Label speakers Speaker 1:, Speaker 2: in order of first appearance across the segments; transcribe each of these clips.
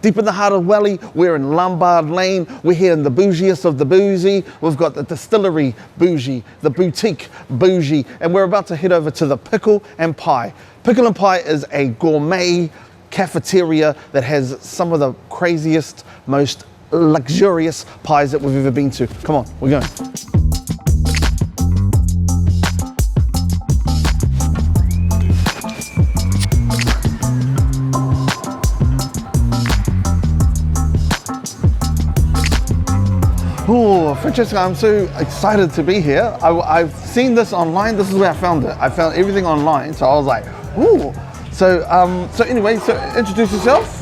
Speaker 1: Deep in the heart of Welly, we're in Lombard Lane. We're here in the bougiest of the bougie. We've got the distillery bougie, the boutique bougie, and we're about to head over to the Pickle and Pie. Pickle and Pie is a gourmet cafeteria that has some of the craziest, most luxurious pies that we've ever been to. Come on, we're going. Oh, Francesca, I'm so excited to be here. I've seen this online. This is where I found it. I found everything online, so I was like, ooh. So anyway, introduce yourself.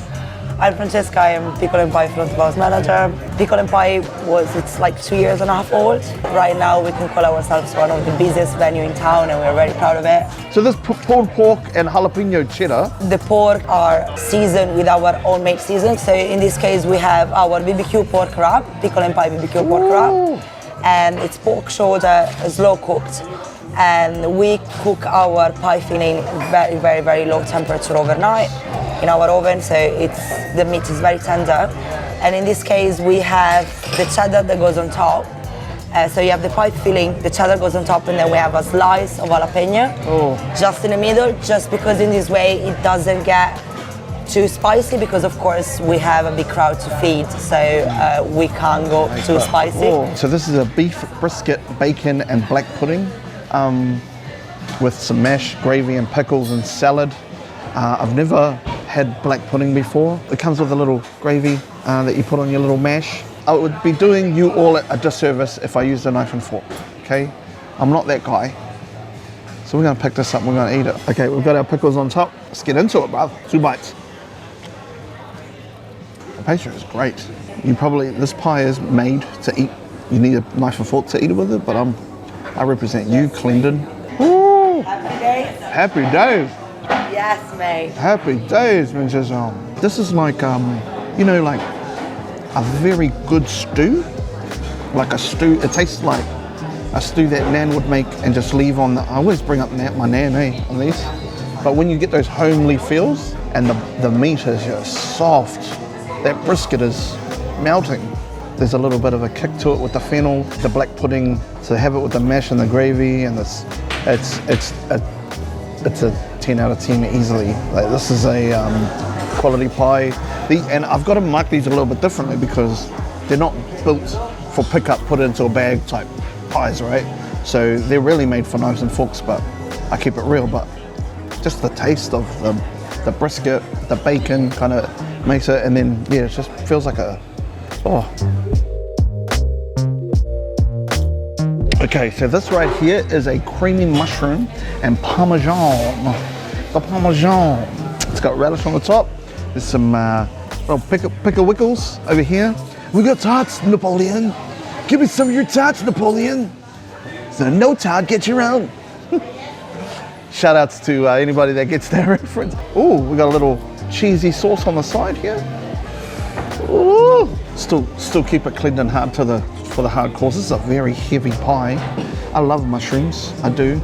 Speaker 2: I'm Francesca. I'm Pickle and Pie front of house manager. Pickle and Pie it's like 2.5 years old. Right now, we can call ourselves one of the busiest venue in town, and we're very proud of it.
Speaker 1: So this pulled pork and jalapeno cheddar.
Speaker 2: The pork are seasoned with our own made season. So in this case, we have our BBQ pork wrap, Pickle and Pie BBQ pork wrap, and it's pork shoulder, slow cooked. And we cook our pie filling very, very, very low temperature overnight in our oven, so the meat is very tender. And in this case, we have the cheddar that goes on top. So you have the pie filling, the cheddar goes on top, and then we have a slice of jalapeno just in the middle, just because in this way it doesn't get too spicy, because of course we have a big crowd to feed, so we can't go too spicy.
Speaker 1: So this is a beef brisket, bacon and black pudding. With some mash, gravy and pickles and salad. I've never had black pudding before. It comes with a little gravy that you put on your little mash. I would be doing you all a disservice if I used a knife and fork, okay? I'm not that guy. So we're gonna pick this up and we're gonna eat it. Okay, we've got our pickles on top. Let's get into it, bruv. 2 bites. The pastry is great. This pie is made to eat. You need a knife and fork to eat it with it, but I represent you, Clendon. Ooh.
Speaker 2: Happy days.
Speaker 1: Happy days.
Speaker 2: Yes, mate.
Speaker 1: Happy days, Princess. This is like, like a very good stew. Like a stew. It tastes like a stew that Nan would make and just leave on I always bring up my Nan, on these. But when you get those homely feels and the meat is just soft, that brisket is melting. There's a little bit of a kick to it with the fennel, the black pudding, to have it with the mash and the gravy, and it's a 10 out of 10 easily. Like, this is a quality pie. And I've got to mark these a little bit differently because they're not built for pickup, put into a bag type pies, right? So they're really made for knives and forks, but I keep it real. But just the taste of the brisket, the bacon kind of makes it, and then yeah, it just feels like Okay, so this right here is a creamy mushroom and parmesan. The parmesan. It's got relish on the top. There's some little pickle wickles over here. We got tarts, Napoleon. Give me some of your tarts, Napoleon. So no tart, get your own. Shout outs to anybody that gets that reference. Oh, we got a little cheesy sauce on the side here. Ooh. Still keep it clean and hard for the hardcores. This is a very heavy pie. I love mushrooms, I do.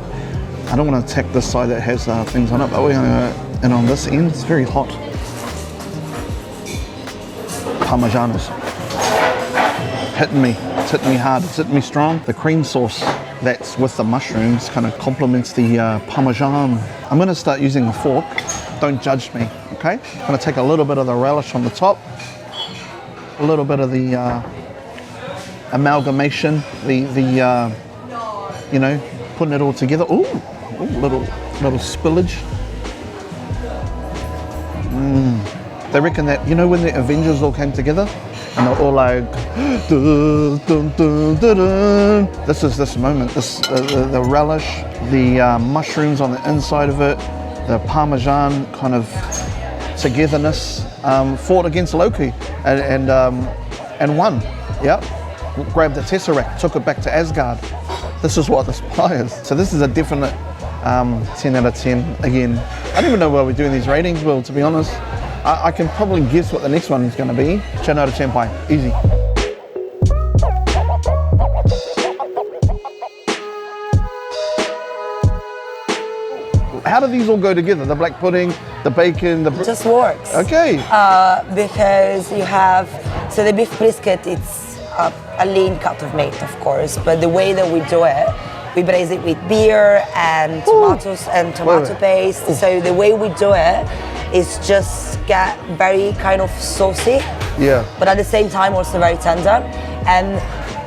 Speaker 1: I don't want to attack this side that has things on it, but we're going to go in on this end. It's very hot. Parmesan is hitting me. It's hitting me hard. It's hitting me strong. The cream sauce that's with the mushrooms kind of complements the Parmesan. I'm going to start using a fork. Don't judge me, okay? I'm going to take a little bit of the relish on the top. A little bit of the amalgamation, putting it all together. Ooh, little spillage. They reckon that, when the Avengers all came together and they're all like, dun, dun, dun, dun, dun. This is this moment. The relish, the mushrooms on the inside of it, the Parmesan kind of togetherness, fought against Loki and won. Yep. Grabbed the Tesseract, took it back to Asgard. This is what this pie is. So this is a definite 10 out of 10. Again, I don't even know why we're doing these ratings, Will, to be honest. I can probably guess what the next one is going to be. 10 out of 10 pie, easy. How do these all go together? The black pudding, the bacon, the...
Speaker 2: It just works.
Speaker 1: Okay.
Speaker 2: Because you have, so the beef brisket, it's a lean cut of meat, of course, but the way that we do it, we braise it with beer and tomatoes and tomato paste. So the way we do it is just get very kind of saucy, but at the same time also very tender. And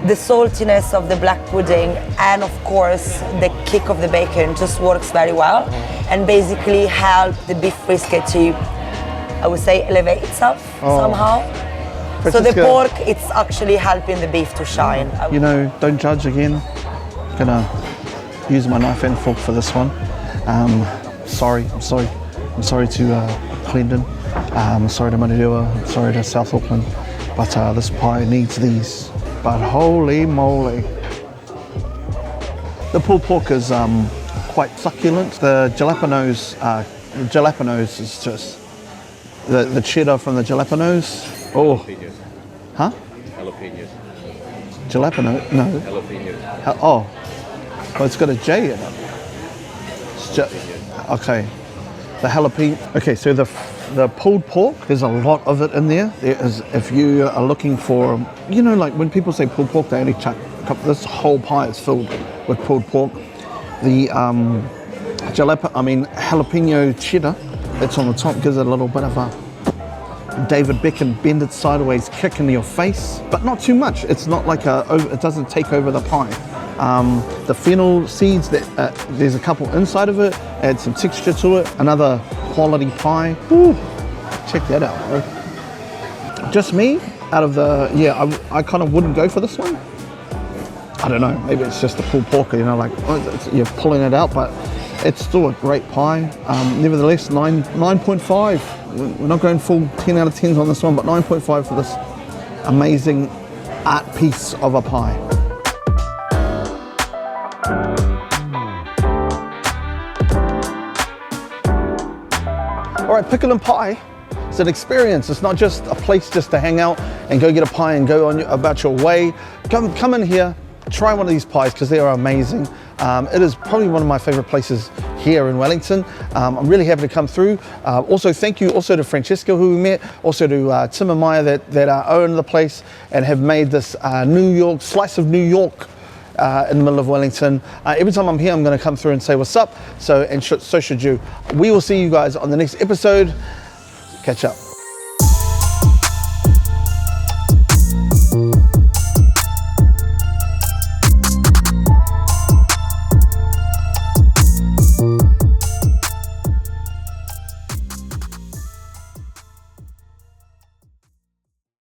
Speaker 2: the saltiness of the black pudding and of course the kick of the bacon just works very well and basically help the beef brisket to, I would say, elevate itself somehow. So the pork, it's actually helping the beef to shine.
Speaker 1: You know, don't judge again. I'm gonna use my knife and fork for this one. I'm sorry to Clendon. I'm sorry to Manurewa. I'm sorry to South Auckland. But this pie needs these. But holy moly. The pulled pork is quite succulent. The jalapenos is just, the cheddar from the jalapenos. Oh.
Speaker 3: Jalapenos.
Speaker 1: Huh?
Speaker 3: Jalapenos.
Speaker 1: Jalapeno? No.
Speaker 3: Jalapenos.
Speaker 1: Oh. Well, it's got a J in it. Okay. The jalapeno. Okay, so the pulled pork, there's a lot of it in there. There is, if you are looking for, you know, like when people say pulled pork, they only chuck this whole pie is filled with pulled pork. The jalapeno cheddar that's on the top gives it a little bit of a David Beckham bended sideways kick in your face, but not too much. It's not like it doesn't take over the pie. The fennel seeds, there's a couple inside of it, add some texture to it. Another quality pie. Ooh, check that out, bro. Just me, out of the, I kind of wouldn't go for this one. I don't know, maybe it's just the pulled pork, you know, like you're pulling it out, but it's still a great pie. Nevertheless, 9.5. We're not going full 10 out of 10s on this one, but 9.5 for this amazing art piece of a pie. All right, Pickle Pie is an experience. It's not just a place just to hang out and go get a pie and go on about your way. Come in here, try one of these pies because they are amazing. It is probably one of my favorite places here in Wellington. I'm really happy to come through. Also, thank you also to Francesca, who we met, also to Tim and Maya that own the place and have made this New York, slice of New York in the middle of Wellington. Every time I'm here, I'm going to come through and say what's up. So should you. We will see you guys on the next episode. Catch up.